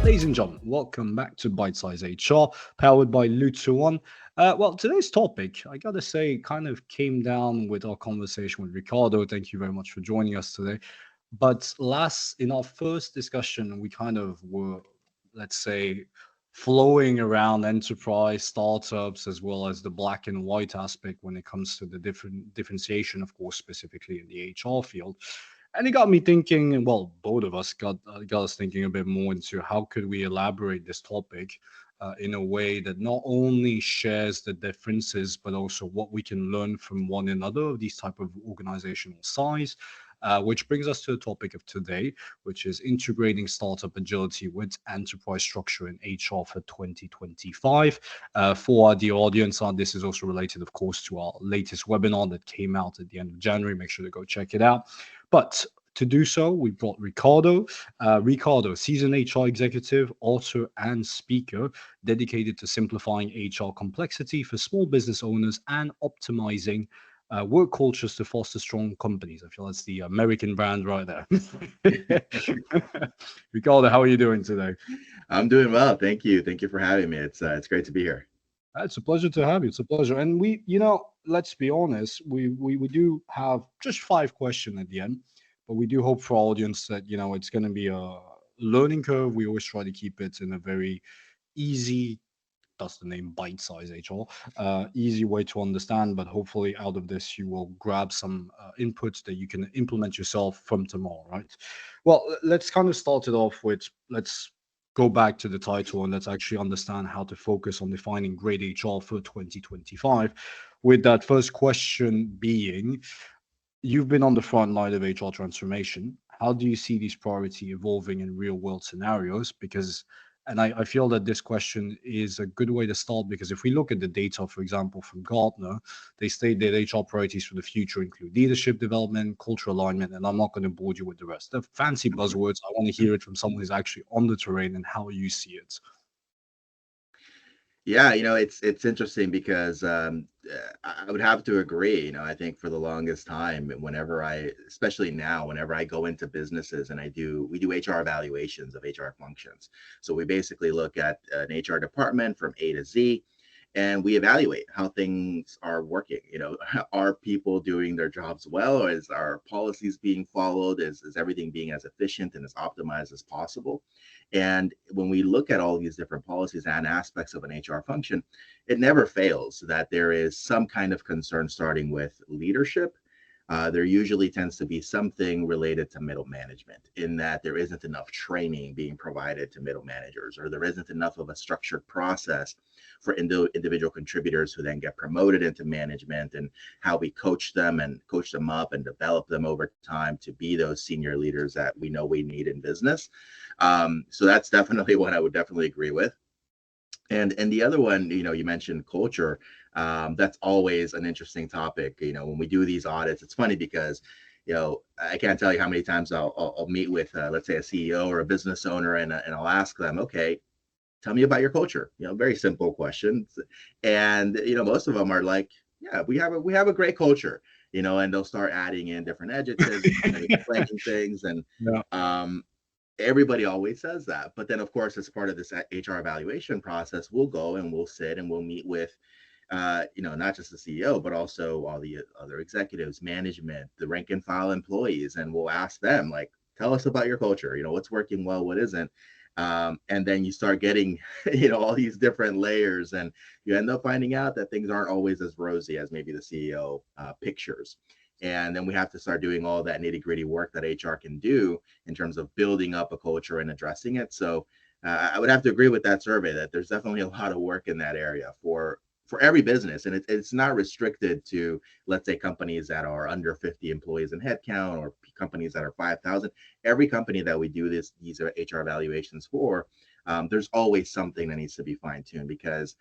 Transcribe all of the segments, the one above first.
Ladies and gentlemen, welcome back to Bite Size HR, powered by Luto One. Today's topic, I gotta say, kind of came down with our conversation with Ricardo. Thank you very much for joining us today. But last, in our first discussion, we kind of were, let's say, flowing around enterprise startups as well as the black and white aspect when it comes to the different differentiation, of course, specifically in the HR field. And it got me thinking. Well, both of us got us thinking a bit more into how could we elaborate this topic in a way that not only shares the differences but also what we can learn from one another of these type of organizational size. Which brings us to the topic of today, which is integrating startup agility with enterprise structure in HR for 2025. For the audience, this is also related, of course, to our latest webinar that came out at the end of January. Make sure to go check it out. But to do so, we brought Ricardo. Ricardo, seasoned HR executive, author, and speaker, dedicated to simplifying HR complexity for small business owners and optimizing work cultures to foster strong companies. I feel that's the American brand right there. Ricardo, how are you doing today? I'm doing well. Thank you. Thank you for having me. It's great to be here. It's a pleasure to have you. It's a pleasure. And let's be honest, we do have just 5 questions at the end, but we do hope for our audience that, it's going to be a learning curve. We always try to keep it in a very easy, that's the name, bite size HR, easy way to understand. But hopefully out of this, you will grab some inputs that you can implement yourself from tomorrow, right? Well, let's kind of start it off with, let's go back to the title and let's actually understand how to focus on defining great HR for 2025. With that first question being, you've been on the front line of HR transformation. How do you see these priority evolving in real world scenarios? Because, and I feel that this question is a good way to start because if we look at the data, for example, from Gartner, they state that HR priorities for the future include leadership development, cultural alignment, and I'm not going to bore you with the rest. The fancy buzzwords, I want to hear it from someone who's actually on the terrain and how you see it. Yeah, it's interesting because I would have to agree. I think for the longest time, especially now, whenever I go into businesses and we do HR evaluations of HR functions. So we basically look at an HR department from A to Z, and we evaluate how things are working. Are people doing their jobs well? Or is our policies being followed? Is everything being as efficient and as optimized as possible? And when we look at all these different policies and aspects of an HR function, it never fails that there is some kind of concern starting with leadership. There usually tends to be something related to middle management in that there isn't enough training being provided to middle managers, or there isn't enough of a structured process for individual contributors who then get promoted into management, and how we coach them and coach them up and develop them over time to be those senior leaders that we know we need in business. So that's definitely what I would definitely agree with. And the other one, you mentioned culture. That's always an interesting topic. When we do these audits, it's funny because, I can't tell you how many times I'll meet with, let's say, a CEO or a business owner, and I'll ask them, okay, tell me about your culture. Very simple questions, and most of them are like, yeah, we have a great culture. And they'll start adding in different adjectives and explaining things, and Yeah. um, everybody always says that. But then, of course, as part of this HR evaluation process, we'll go and we'll sit and we'll meet with, not just the CEO, but also all the other executives, management, the rank and file employees, and we'll ask them, like, tell us about your culture. What's working well, what isn't. And then you start getting, all these different layers, and you end up finding out that things aren't always as rosy as maybe the CEO pictures. And then we have to start doing all that nitty gritty work that HR can do in terms of building up a culture and addressing it. So I would have to agree with that survey that there's definitely a lot of work in that area for every business, and it's not restricted to, let's say, companies that are under 50 employees in headcount, or companies that are 5,000. Every company that we do these HR evaluations for, there's always something that needs to be fine tuned, because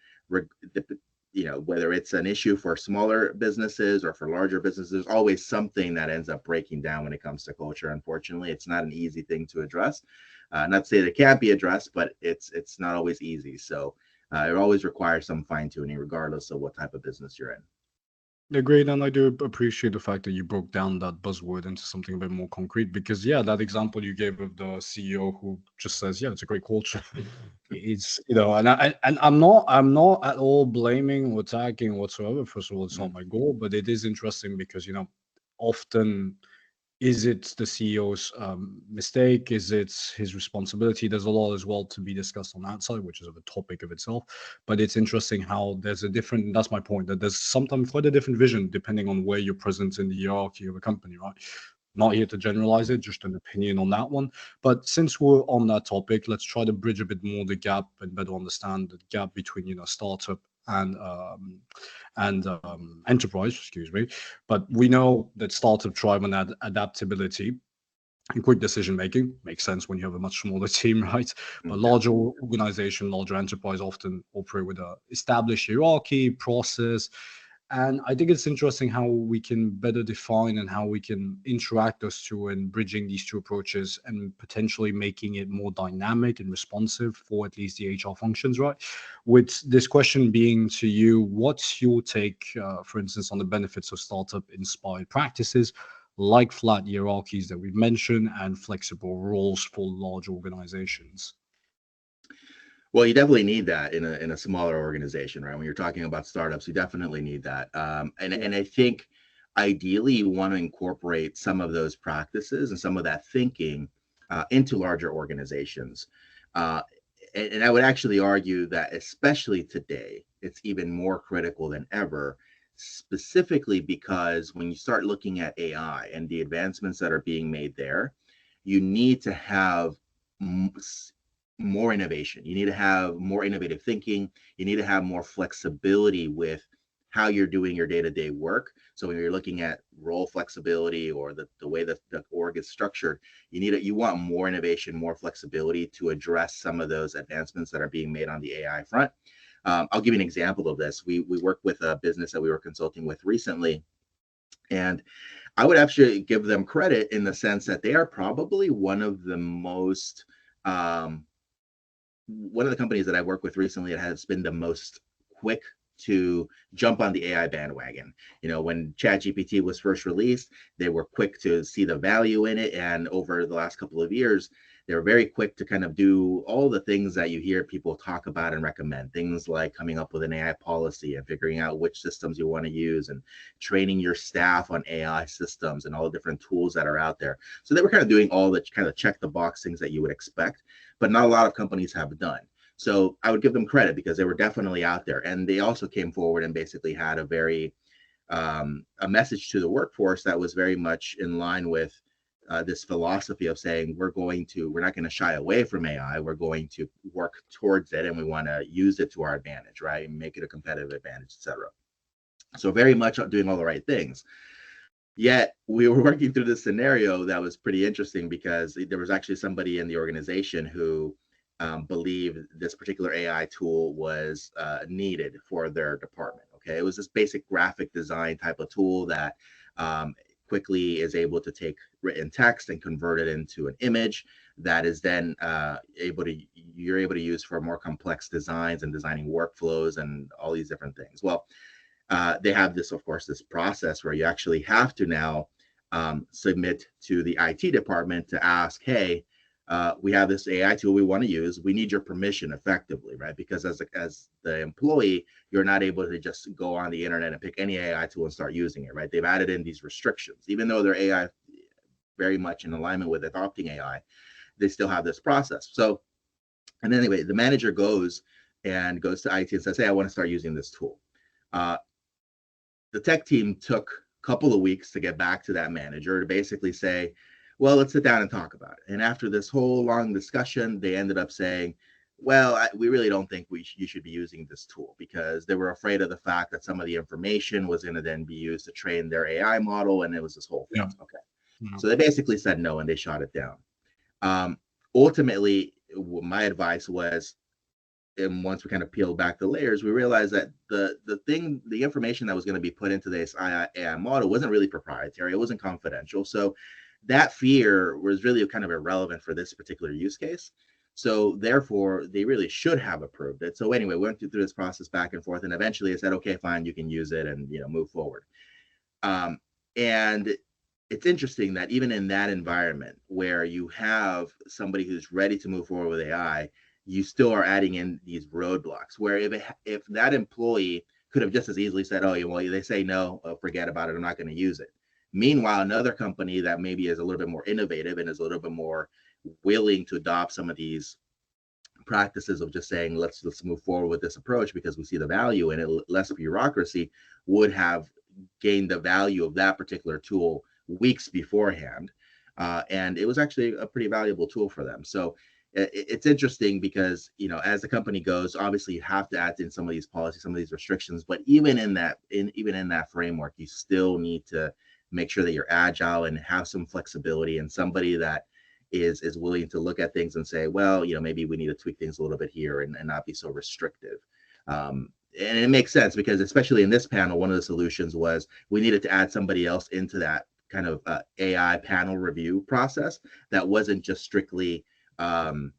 whether it's an issue for smaller businesses or for larger businesses, there's always something that ends up breaking down when it comes to culture. Unfortunately, it's not an easy thing to address. Not to say that it can't be addressed, but it's not always easy. So it always requires some fine tuning, regardless of what type of business you're in. Agreed, and I do appreciate the fact that you broke down that buzzword into something a bit more concrete. Because yeah, that example you gave of the CEO who just says, "Yeah, it's a great culture." It's and I'm not at all blaming or attacking whatsoever. First of all, it's not Mm. my goal, but it is interesting because often is it the CEO's mistake? Is it his responsibility? There's a lot as well to be discussed on that side, which is of a topic of itself. But it's interesting how there's a different. That's my point. That there's sometimes quite a different vision depending on where you're present in the hierarchy of a company, right? Not here to generalize it, just an opinion on that one. But since we're on that topic, let's try to bridge a bit more the gap and better understand the gap between startup and enterprise. Excuse me. But we know that startup thrive on adaptability and quick decision making. Makes sense when you have a much smaller team, right? But Yeah. larger organization, larger enterprise often operate with a established hierarchy process. And I think it's interesting how we can better define and how we can interact those two and bridging these two approaches and potentially making it more dynamic and responsive for at least the HR functions, right? With this question being to you, what's your take, for instance, on the benefits of startup inspired practices like flat hierarchies that we've mentioned and flexible roles for large organizations? Well, you definitely need that in a smaller organization, right? When you're talking about startups, you definitely need that. And I think ideally you want to incorporate some of those practices and some of that thinking into larger organizations. Uh, and I would actually argue that especially today, it's even more critical than ever, specifically because when you start looking at AI and the advancements that are being made there, you need to have more innovation. You need to have more innovative thinking. You need to have more flexibility with how you're doing your day-to-day work. So when you're looking at role flexibility or the way that the org is structured, you want more innovation, more flexibility to address some of those advancements that are being made on the AI front. I'll give you an example of this. We worked with a business that we were consulting with recently, and I would actually give them credit in the sense that they are probably um, one of the companies that I worked with recently that has been the most quick to jump on the AI bandwagon. You know, when ChatGPT was first released, they were quick to see the value in it. And over the last couple of years, they were very quick to kind of do all the things that you hear people talk about and recommend. Things like coming up with an AI policy and figuring out which systems you want to use and training your staff on AI systems and all the different tools that are out there. So they were kind of doing all the kind of check the box things that you would expect, but not a lot of companies have done. So I would give them credit because they were definitely out there, and they also came forward and basically had a message to the workforce that was very much in line with this philosophy of saying we're not going to shy away from AI. We're going to work towards it, and we want to use it to our advantage, right? And make it a competitive advantage, etc. So very much doing all the right things. Yet we were working through this scenario that was pretty interesting because there was actually somebody in the organization who believed this particular AI tool was needed for their department. Okay, it was this basic graphic design type of tool that um, quickly is able to take written text and convert it into an image that is then you're able to use for more complex designs and designing workflows and all these different things. Well, they have this, of course, this process where you actually have to now submit to the IT department to ask, hey, we have this AI tool we want to use. We need your permission effectively, right? Because as the employee, you're not able to just go on the internet and pick any AI tool and start using it, right? They've added in these restrictions, even though their AI very much in alignment with adopting AI, they still have this process. So, and anyway, the manager goes to IT and says, hey, I want to start using this tool. Uh, the tech team took a couple of weeks to get back to that manager to basically say, well, let's sit down and talk about it. And after this whole long discussion, they ended up saying, well, we really don't think you should be using this tool because they were afraid of the fact that some of the information was going to then be used to train their AI model. And it was this whole thing. Yeah. Okay. Yeah. So they basically said no and they shot it down. Ultimately, my advice was, and once we kind of peeled back the layers, we realized that the information that was going to be put into this AI model wasn't really proprietary. It wasn't confidential. So that fear was really kind of irrelevant for this particular use case. So therefore, they really should have approved it. So anyway, we went through this process back and forth, and eventually I said, okay, fine, you can use it, and move forward. Um, and it's interesting that even in that environment where you have somebody who's ready to move forward with AI, you still are adding in these roadblocks. Where if that employee could have just as easily said, "Oh, well, they say no, forget about it. I'm not going to use it." Meanwhile, another company that maybe is a little bit more innovative and is a little bit more willing to adopt some of these practices of just saying let's move forward with this approach because we see the value in it, less bureaucracy, would have gained the value of that particular tool weeks beforehand. And it was actually a pretty valuable tool for them. So it's interesting because as the company goes, obviously you have to add in some of these policies, some of these restrictions, but even in that framework, you still need to make sure that you're agile and have some flexibility, and somebody that is willing to look at things and say, well, maybe we need to tweak things a little bit here, and not be so restrictive. And it makes sense because, especially in this panel, one of the solutions was we needed to add somebody else into that kind of AI panel review process that wasn't just strictly, um,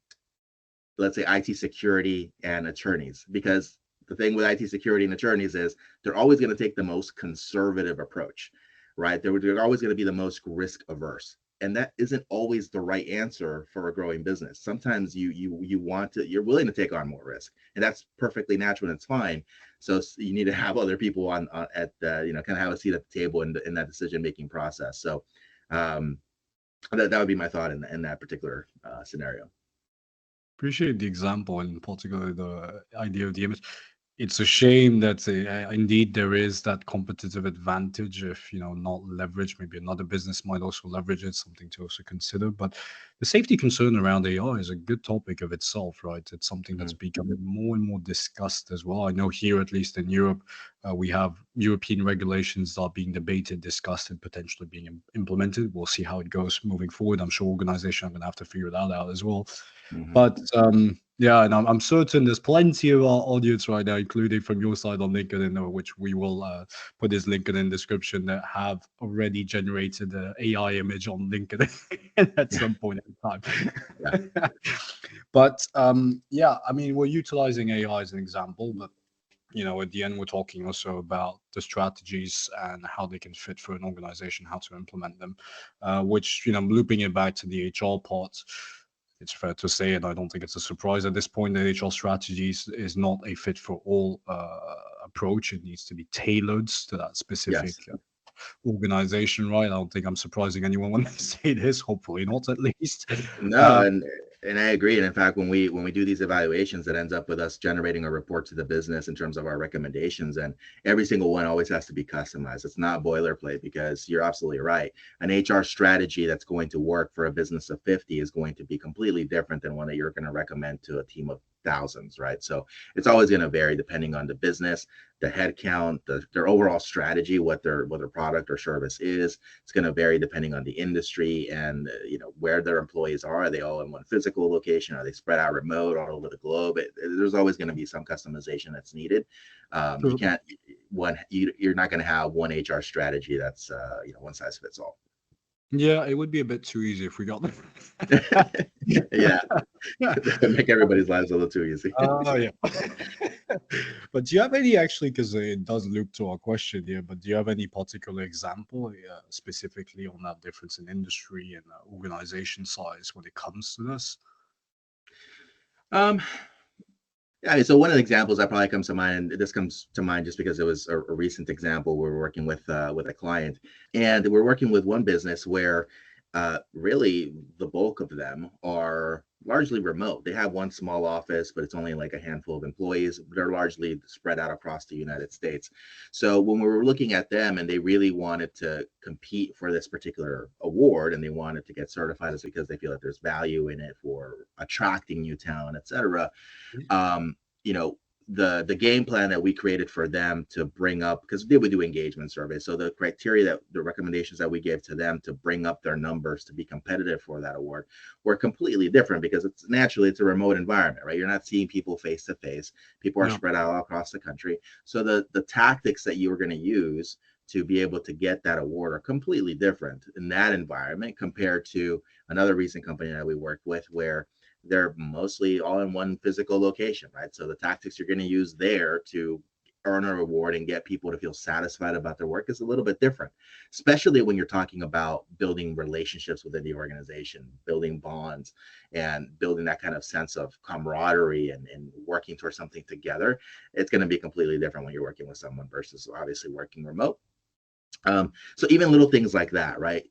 let's say, IT security and attorneys. Because the thing with IT security and attorneys is they're always going to take the most conservative approach, right? They're always going to be the most risk averse, and that isn't always the right answer for a growing business. Sometimes you're willing to take on more risk, and that's perfectly natural and it's fine. So you need to have other people on at kind of have a seat at the table in that decision making process. So um, that would be my thought in that particular scenario. Appreciate the example, and particularly the idea of the image. It's a shame that indeed there is that competitive advantage if not leveraged. Maybe another business might also leverage it, something to also consider. But the safety concern around AI is a good topic of itself, right? It's something that's Mhm. becoming more and more discussed as well. I know here, at least in Europe, we have European regulations that are being debated, discussed, and potentially being implemented. We'll see how it goes moving forward. I'm sure organizations are going to have to figure that out as well. Mhm. But yeah, and I'm certain there's plenty of our audience right now, including from your side on LinkedIn, which we will put this LinkedIn description, that have already generated an AI image on LinkedIn at some point in Yeah. time. But yeah, I mean, we're utilizing AI as an example, but at the end, we're talking also about the strategies and how they can fit for an organization, how to implement them, which, looping it back to the HR part, it's fair to say, and I don't think it's a surprise at this point, that HR strategies is not a fit for all approach. It needs to be tailored to that specific Yes. organization, right? I don't think I'm surprising anyone when I say this, hopefully not at least. No, Uh, and I agree. And in fact, when we do these evaluations, it ends up with us generating a report to the business in terms of our recommendations, and every single one always has to be customized. It's not boilerplate, because you're absolutely right. An HR strategy that's going to work for a business of 50 is going to be completely different than one that you're going to recommend to a team of thousands, right? So it's always going to vary depending on the business, the headcount, their overall strategy, what their product or service is. It's going to vary depending on the industry and where their employees are. Are they all in one physical location? Are they spread out remote all over the globe? There's always going to be some customization that's needed. You True. can't you're not going to have one HR strategy that's one size fits all. Yeah, it would be a bit too easy if we got Yeah, them. that would make everybody's lives a little too easy. Oh, yeah. But do you have any, actually, because it does loop to our question here, but do you have any particular example specifically on that difference in industry and organization size when it comes to this? um, Yeah, so one of the examples that probably comes to mind, and this comes to mind just because it was a recent example. We're working with a client, and we're working with one business where really the bulk of them are largely remote. They have one small office, but it's only like a handful of employees. They're largely spread out across the United States. So when we were looking at them, and they really wanted to compete for this particular award, and they wanted to get certified, is because they feel that there's value in it for attracting new talent, et cetera. um, you know, the game plan that we created for them to bring up, because they would do engagement surveys. So the recommendations that we gave to them to bring up their numbers to be competitive for that award were completely different, because it's a remote environment, right? You're not seeing people face to face. People are Yeah. spread out all across the country. So the tactics that you were going to use to be able to get that award are completely different in that environment compared to another recent company that we worked with, where they're mostly all in one physical location, right? So the tactics you're going to use there to earn a reward and get people to feel satisfied about their work is a little bit different, especially when you're talking about building relationships within the organization, building bonds, and building that kind of sense of camaraderie and working towards something together. It's going to be completely different when you're working with someone versus obviously working remote. So even little things like that, right?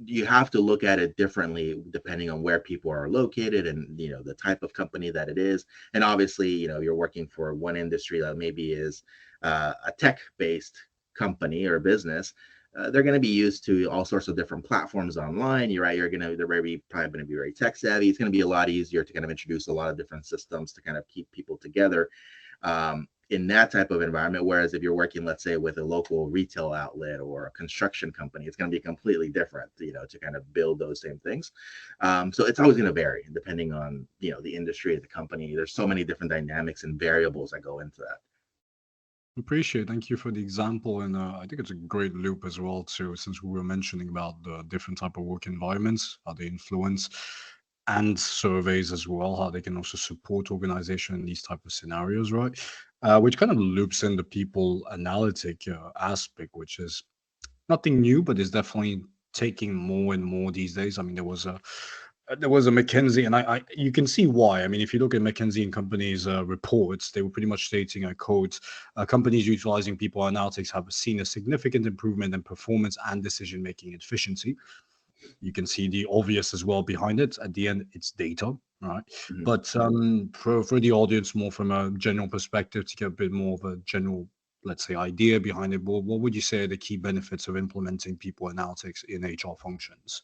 You have to look at it differently depending on where people are located and the type of company that it is. And obviously, you're working for one industry that maybe is a tech-based company or business. They're going to be used to all sorts of different platforms online. You're right. They're probably going to be very tech savvy. It's going to be a lot easier to kind of introduce a lot of different systems to kind of keep people together. In that type of environment. Whereas if you're working, let's say, with a local retail outlet or a construction company, it's going to be completely different, to kind of build those same things. So it's always going to vary depending on, the industry, the company. There's so many different dynamics and variables that go into that. Appreciate. Thank you for the example, and I think it's a great loop as well too. Since we were mentioning about the different type of work environments, how they influence, and surveys as well, how they can also support organization in these type of scenarios, right? Which kind of loops in the people analytic aspect, which is nothing new, but is definitely taking more and more these days. I mean, there was a McKinsey, and you can see why. I mean, if you look at McKinsey and Company's reports, they were pretty much stating, I quote, companies utilizing people analytics have seen a significant improvement in performance and decision making efficiency. You can see the obvious as well behind it. At the end, it's data, right? Mhm. But for the audience, more from a general perspective, to get a bit more of a general, let's say, idea behind it, what would you say are the key benefits of implementing people analytics in HR functions?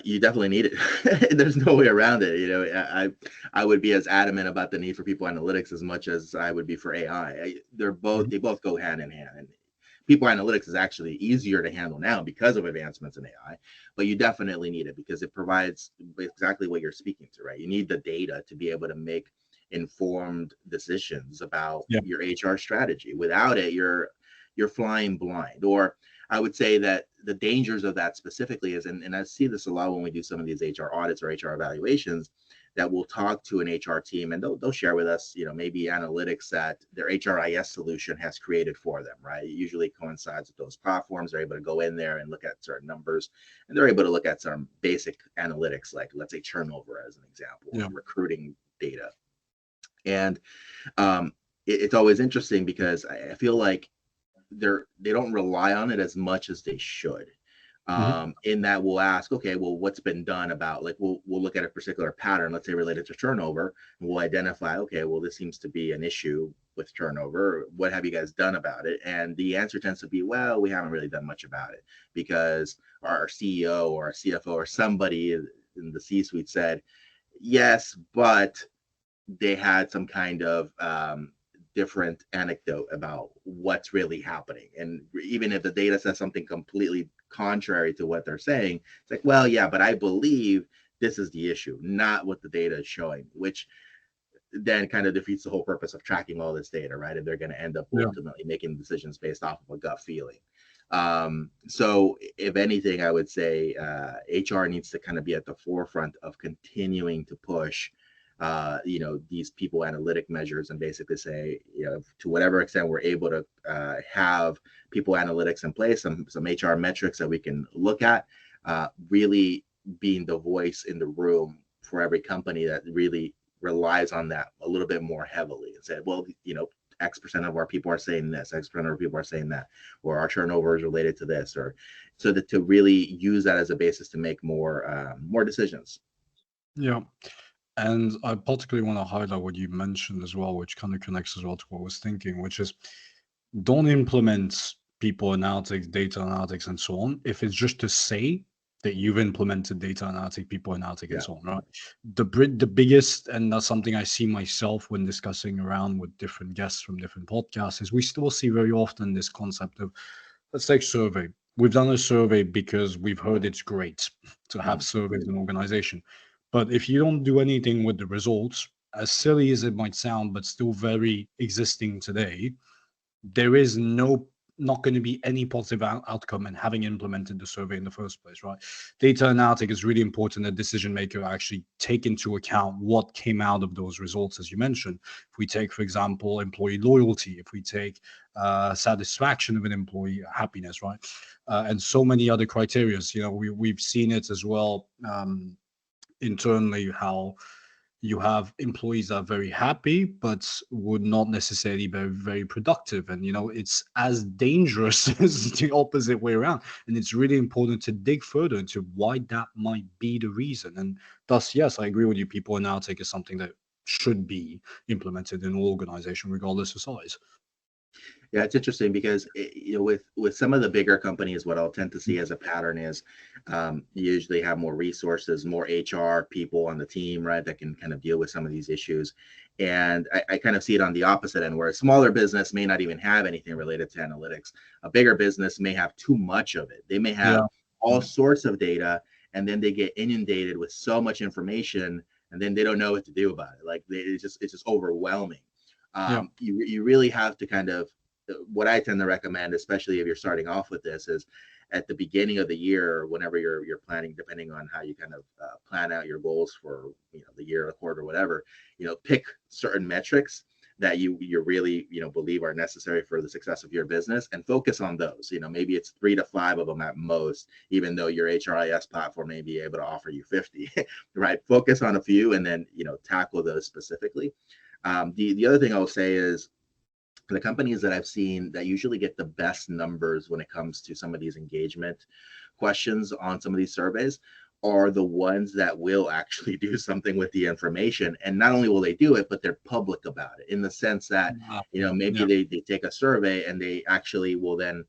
You definitely need it. There's no way around it. I would be as adamant about the need for people analytics as much as I would be for AI. They both go hand in hand. And people analytics is actually easier to handle now because of advancements in AI, but you definitely need it because it provides exactly what you're speaking to, right? You need the data to be able to make informed decisions about Yeah. your HR strategy. Without it, you're flying blind. Or I would say that the dangers of that specifically is, and I see this a lot when we do some of these HR audits or HR evaluations, that we'll talk to an HR team and they'll share with us, maybe analytics that their HRIS solution has created for them, right? It usually coincides with those platforms. They're able to go in there and look at certain numbers, and they're able to look at some basic analytics, like let's say turnover as an example, or Yeah. recruiting data. And it's always interesting because I feel like they don't rely on it as much as they should. Hmm. In that we'll ask, okay, well, what's been done about, like, we'll look at a particular pattern, let's say related to turnover, and we'll identify, okay, well, this seems to be an issue with turnover. What have you guys done about it? And the answer tends to be, well, we haven't really done much about it because our CEO or our CFO or somebody in the C-suite said, yes, but they had some kind of different anecdote about what's really happening. And even if the data says something completely contrary to what they're saying, it's like, well, yeah, but I believe this is the issue, not what the data is showing, which then kind of defeats the whole purpose of tracking all this data, right? If they're going to end up Yeah. ultimately making decisions based off of a gut feeling. So if anything, I would say HR needs to kind of be at the forefront of continuing to push these people analytic measures and basically say, to whatever extent we're able to have people analytics in place, some HR metrics that we can look at, really being the voice in the room for every company that really relies on that a little bit more heavily and said, well, X% of our people are saying this, X% of our people are saying that, or our turnover is related to this, or so that to really use that as a basis to make more decisions. Yeah. And I particularly want to highlight what you mentioned as well, which kind of connects as well to what I was thinking, which is don't implement people analytics, data analytics, and so on if it's just to say that you've implemented data analytics, people analytics, and Yeah. so on, right? The biggest, and that's something I see myself when discussing around with different guests from different podcasts, is we still see very often this concept of, let's take survey. We've done a survey because we've heard it's great to have Mhm. surveys in an organization. But if you don't do anything with the results, as silly as it might sound, but still very existing today, there is no not going to be any positive outcome in having implemented the survey in the first place, right? Data analytics is really important that decision maker actually take into account what came out of those results, as you mentioned. If we take, for example, employee loyalty, if we take satisfaction of an employee, happiness, right? And so many other criterias. We've seen it as well internally, how you have employees that are very happy but would not necessarily be very productive, and it's as dangerous as the opposite way around. And it's really important to dig further into why that might be the reason. And thus, yes, I agree with you, people now take as something that should be implemented in all organization regardless of size. Yeah, it's interesting because with some of the bigger companies, what I'll tend to see as a pattern is you usually have more resources, more HR people on the team, right, that can kind of deal with some of these issues. And I kind of see it on the opposite end, where a smaller business may not even have anything related to analytics. A bigger business may have too much of it. They may have Yeah. all sorts of data, and then they get inundated with so much information, and then they don't know what to do about it. Like it's just overwhelming. Yeah. You really have to kind of, what I tend to recommend, especially if you're starting off with this, is at the beginning of the year, whenever you're planning, depending on how you kind of plan out your goals for the year, the quarter, whatever, pick certain metrics that you really believe are necessary for the success of your business, and focus on those. Maybe it's 3 to 5 of them at most, even though your HRIS platform may be able to offer you 50. Right? Focus on a few, and then tackle those specifically. The other thing I'll say is, the companies that I've seen that usually get the best numbers when it comes to some of these engagement questions on some of these surveys are the ones that will actually do something with the information. And not only will they do it, but they're public about it, in the sense that, maybe Yeah. they take a survey and they actually will then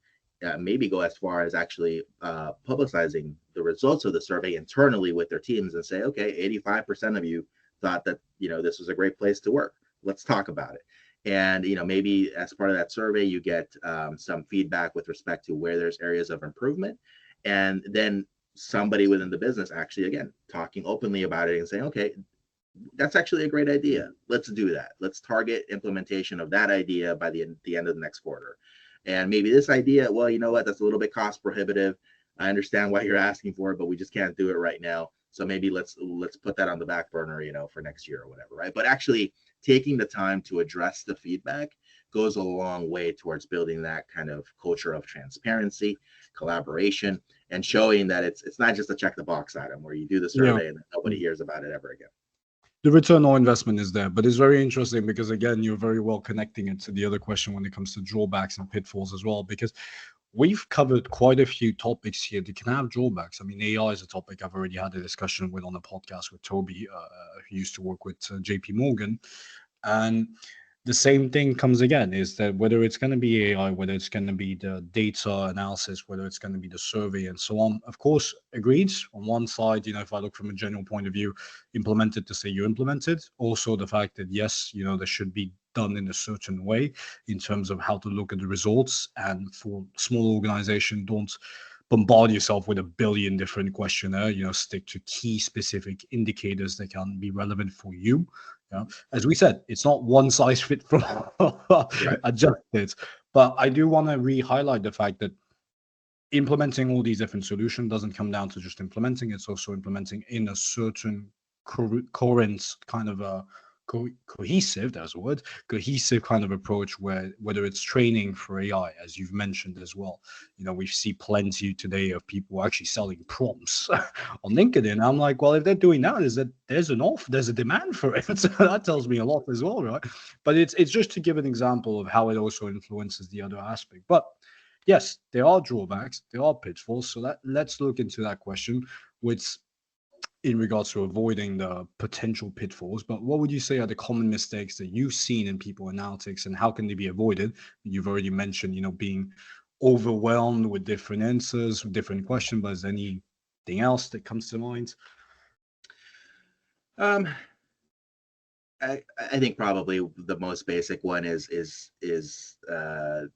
maybe go as far as actually publicizing the results of the survey internally with their teams and say, okay, 85% of you thought that, this was a great place to work. Let's talk about it. And maybe as part of that survey, you get some feedback with respect to where there's areas of improvement, and then somebody within the business actually, again, talking openly about it and saying, okay, that's actually a great idea. Let's do that. Let's target implementation of that idea by the end of the next quarter. And maybe this idea, well, you know what, that's a little bit cost prohibitive. I understand why you're asking for it, but we just can't do it right now. So maybe let's put that on the back burner, for next year or whatever, right? But actually taking the time to address the feedback goes a long way towards building that kind of culture of transparency, collaboration, and showing that it's not just a check the box item where you do the Yeah. survey and nobody hears about it ever again. The return on investment is there, but it's very interesting because, again, you're very well connecting it to the other question when it comes to drawbacks and pitfalls as well, because we've covered quite a few topics here that can have drawbacks. I mean, AI is a topic I've already had a discussion with on a podcast with Toby, who used to work with JP Morgan. And the same thing comes again, is that whether it's going to be AI, whether it's going to be the data analysis, whether it's going to be the survey and so on, of course, agreed. On one side, if I look from a general point of view, implemented to say you implemented. Also, the fact that, yes, there should be done in a certain way in terms of how to look at the results. And for small organization, don't bombard yourself with a billion different questionnaire. Stick to key specific indicators that can be relevant for you. As we said, it's not one size fit for all. Right. Adjust it. But I do want to re-highlight the fact that implementing all these different solutions doesn't come down to just implementing. It's also implementing in a certain current kind of a cohesive, there's a word, cohesive kind of approach, where whether it's training for AI, as you've mentioned as well. We see plenty today of people actually selling prompts on LinkedIn. I'm like, well, if they're doing that, is that there's a demand for it. So that tells me a lot as well, right? But it's just to give an example of how it also influences the other aspect. But yes, there are drawbacks, there are pitfalls. So let's look into that question, which in regards to avoiding the potential pitfalls. But what would you say are the common mistakes that you've seen in people analytics, and how can they be avoided? You've already mentioned, being overwhelmed with different answers, with different questions, but is there anything else that comes to mind? Um, I think probably the most basic one is the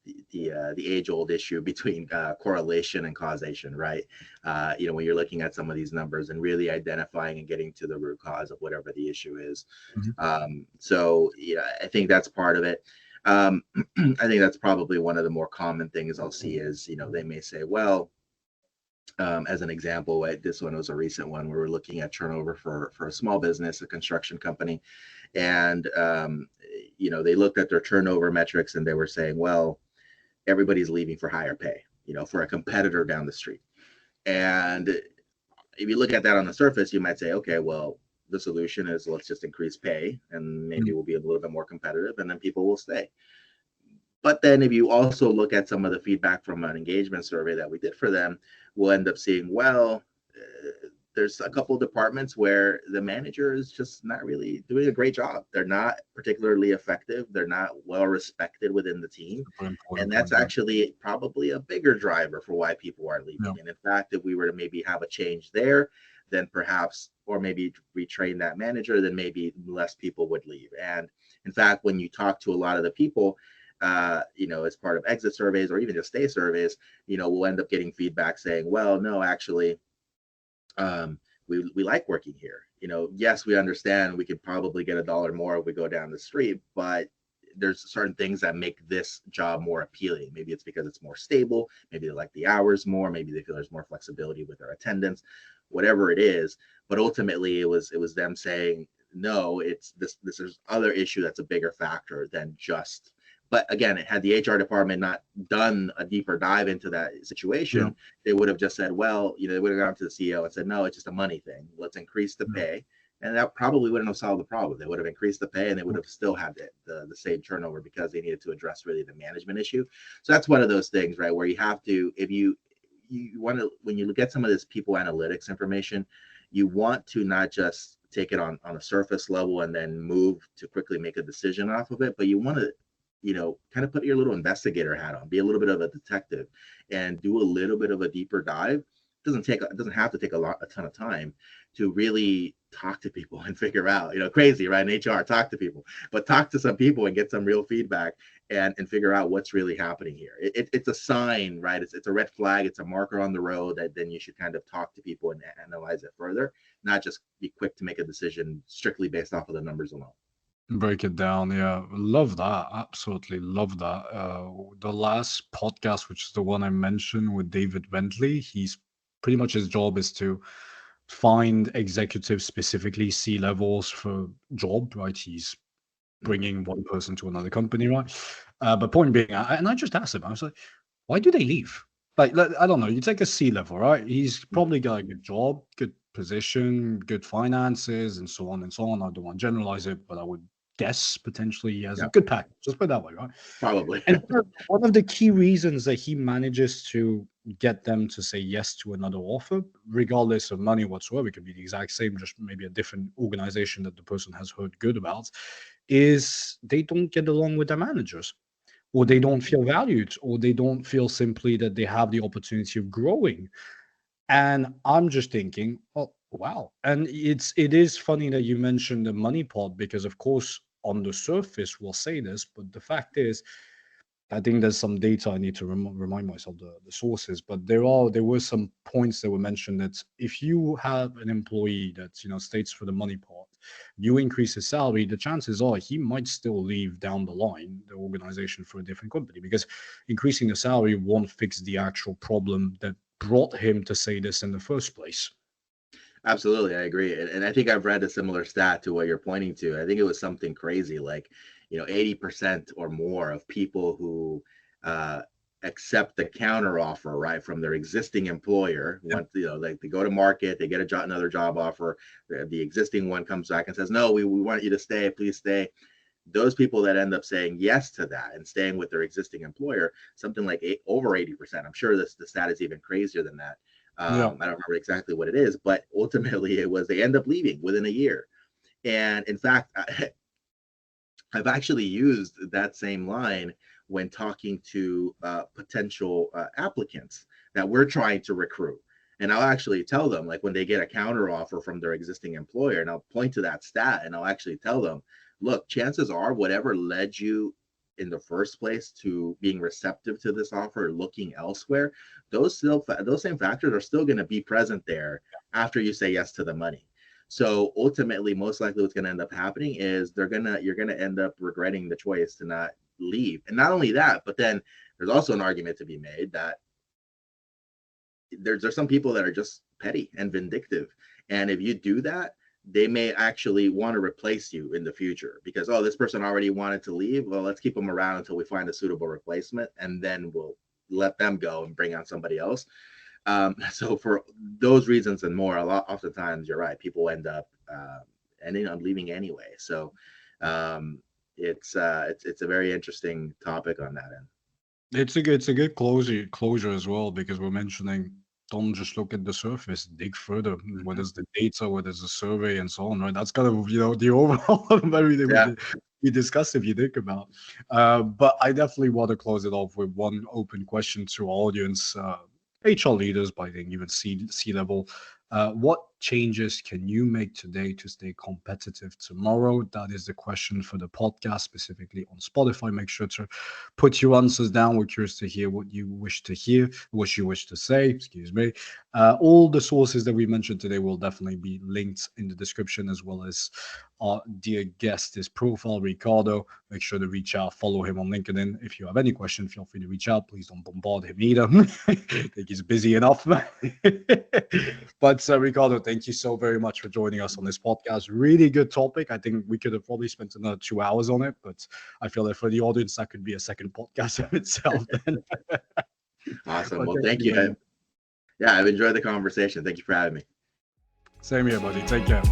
age old issue between correlation and causation, right? When you're looking at some of these numbers and really identifying and getting to the root cause of whatever the issue is. Mhm. So I think that's part of it. I think that's probably one of the more common things I'll see is, they may say, well, as an example, this one was a recent one where we're looking at turnover for a small business, a construction company, and they looked at their turnover metrics and they were saying, well, everybody's leaving for higher pay, for a competitor down the street. And if you look at that on the surface, you might say, okay, well, the solution is let's just increase pay and maybe Mm, we'll be a little bit more competitive and then people will stay. But then if you also look at some of the feedback from an engagement survey that we did for them, we'll end up seeing, well, there's a couple of departments where the manager is just not really doing a great job. They're not particularly effective. They're not well respected within the team. super And important that's point. Yeah. actually probably a bigger driver for why people are Yeah. leaving. And in fact, if we were to maybe have a change there, then perhaps, or maybe retrain that manager, then maybe less people would leave. And in fact, when you talk to a lot of the people, as part of exit surveys or even just stay surveys, we'll end up getting feedback saying, well, no, actually, um, we like working here. Yes, we understand we could probably get $1 more if we go down the street, but there's certain things that make this job more appealing. Maybe it's because it's more stable. Maybe they like the hours more. Maybe they feel there's more flexibility with their attendance, whatever it is. But ultimately, it was them saying, no, it's this is other issue that's a bigger factor than just. But again, had the HR department not done a deeper dive into that Yeah. situation, they would have just said, well, they would have gone to the CEO and said, no, it's just a money thing. Let's increase the Yeah. pay. And that probably wouldn't have solved the problem. They would have increased the pay and they would have still had the same turnover because they needed to address really the management issue. So that's one of those things, right, where you have to, if you want to, when you look at some of this people analytics information, you want to not just take it on a surface level and then move to quickly make a decision off of it, but you want to kind of put your little investigator hat on, be a little bit of a detective, and do a little bit of a deeper dive. It doesn't have to take a ton of time to really talk to people and figure out, crazy, right? In HR, talk to people, but talk to some people and get some real feedback and figure out what's really happening here. It's a sign, right? It's a red flag. It's a marker on the road that then you should kind of talk to people and analyze it further, not just be quick to make a decision strictly based off of the numbers alone. Break it down. Yeah. Love that. Absolutely love that. The last podcast, which is the one I mentioned with David Bentley, he's pretty much his job is to find executives, specifically C levels for job, right? He's Mm-hmm. bringing one person to another company, right? But point being, and I just asked him, I was like, why do they leave? I don't know. You take a C level, right? He's probably got a good job, good position, good finances, and so on and so on. I don't want to generalize it, but I would guess potentially he has a Yeah, good package. Just put it that way, right? probably. And one of the key reasons that he manages to get them to say yes to another offer, regardless of money whatsoever, it could be the exact same, just maybe a different organization that the person has heard good about, is they don't get along with their managers, or they don't feel valued, or they don't feel simply that they have the opportunity of growing. And I'm just thinking, oh wow. And it is funny that you mentioned the money part, because of course on the surface we'll say this, but the fact is I think there's some data I need to remind myself the sources, but there were some points that were mentioned that if you have an employee that states for the money part, you increase his salary, the chances are he might still leave down the line the organization for a different company, because increasing the salary won't fix the actual problem that brought him to say this in the first place. Absolutely, I agree. And I think I've read a similar stat to what you're pointing to. I think it was something crazy like, 80% or more of people who uh, accept the counter offer, right, from their existing employer. Yeah, Once, like they go to market, they get another job offer, the existing one comes back and says, no, we want you to stay, please stay. Those people that end up saying yes to that and staying with their existing employer, something like over 80%. I'm sure the stat is even crazier than that. yeah, I don't remember exactly what it is, but ultimately it was they end up leaving within a year. And in fact, I've actually used that same line when talking to potential applicants that we're trying to recruit. And I'll actually tell them, like when they get a counter offer from their existing employer, and I'll point to that stat and I'll actually tell them, look, chances are whatever led you in the first place to being receptive to this offer, looking elsewhere, those same factors are still going to be present there after you say yes to the money. So ultimately, most likely what's going to end up happening is you're going to end up regretting the choice to not leave. And not only that, but then there's also an argument to be made that there's some people that are just petty and vindictive. And if you do that, they may actually want to replace you in the future because, oh, this person already wanted to leave. Well, let's keep them around until we find a suitable replacement, and then we'll let them go and bring on somebody else. So for those reasons and more, oftentimes you're right. People end up ending up leaving anyway. So um, it's a very interesting topic on that end. It's a good closure as well because we're mentioning don't just look at the surface, dig further. What Mm-hmm. is the data? What is the survey, and so on? Right. That's kind of the overall of everything Yeah. we discussed. If you think about, but I definitely want to close it off with one open question to our audience, HR leaders, but I think even C level. What changes can you make today to stay competitive tomorrow? That is the question for the podcast, specifically on Spotify. Make sure to put your answers down. We're curious to hear what you wish to hear, what you wish to say. Excuse me. All the sources that we mentioned today will definitely be linked in the description, as well as our dear guest, his profile, Ricardo. Make sure to reach out, follow him on LinkedIn. If you have any question, feel free to reach out. Please don't bombard him either. I think he's busy enough. But Ricardo, thank you so very much for joining us on this podcast. Really good topic. I think we could have probably spent another 2 hours on it, but I feel that for the audience, that could be a second podcast of itself. Then, Awesome. but Well, thank thank you you. very much. Yeah, I've enjoyed the conversation. Thank you for having me. Same here, buddy. Take care.